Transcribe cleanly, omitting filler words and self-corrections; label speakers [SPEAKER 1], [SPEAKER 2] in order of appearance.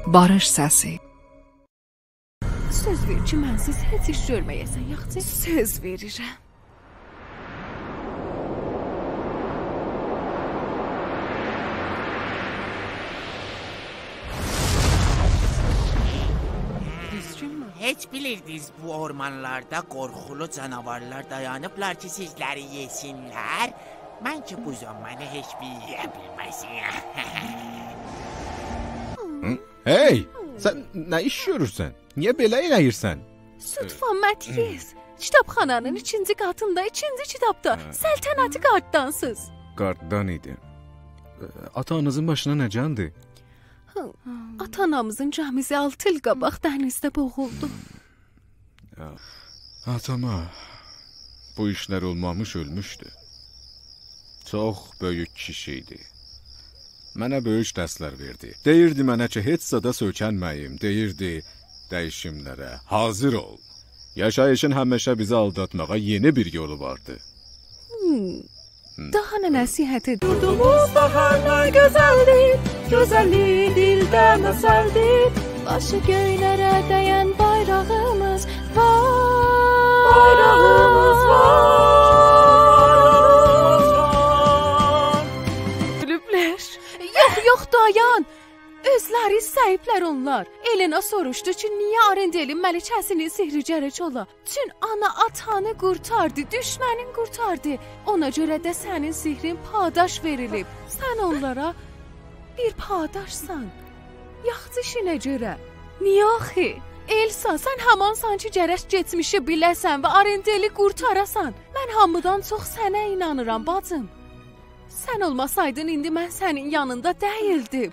[SPEAKER 1] barış səsi.
[SPEAKER 2] Söz ver ki, mənsiz heç iş görməyəsən, yaxçı?
[SPEAKER 1] Söz verirəm.
[SPEAKER 3] Heç bilirdiniz bu ormanlarda qorxulu canavarlar dayanıblar ki sizləri yesinlər? Mən ki bu zamanı heç bir yeyə bilməsin.
[SPEAKER 4] Hey, sən nə iş görürsən? Niyə belə eləyirsən?
[SPEAKER 2] Sütfan Mətiyez, kitabxananın ikinci qatında, ikinci kitabda səltənəti qartdansız.
[SPEAKER 4] Qartdan idi. Ata-anızın başına nə candı?
[SPEAKER 2] Ata-anamızın cəmizi 6 il qabaq dənizdə boğuldu.
[SPEAKER 4] Atama bu işlər olmamış ölmüşdü. Çox böyük kişi idi. Mənə böyük dərslər verdi. Deyirdi mənə ki, heç zada sökənməyim. Deyirdi, dəyişimlərə hazır ol. Yaşayışın həmişə bizi aldatmağa yeni bir yolu vardı.
[SPEAKER 2] Daha nə nəsihət edir? Yurdumuz baharlar gözəldir, gözəlliyi dildən əsəldir. Başı göylərə dəyən bayrağımız var. Bayrağımız var. Gülüblər. Yox, dayan. Özləri səhiblər onlar. Elena soruşdu ki, niyə Arendelin məlikəsinin sihri gərək ola? Çün ana atanı qurtardı, düşmənin qurtardı. Ona görə də sənin sihrin padaş verilib. Sən onlara bir padaşsan. Yaxşı işinə görə. Niyə axı? Elsa, sən haman sanki gərək getmişi biləsən və Arendeli qurtarasan. Mən hamıdan çox sənə inanıram, bacım. Sən olmasaydın indi mən sənin yanında dəyildim.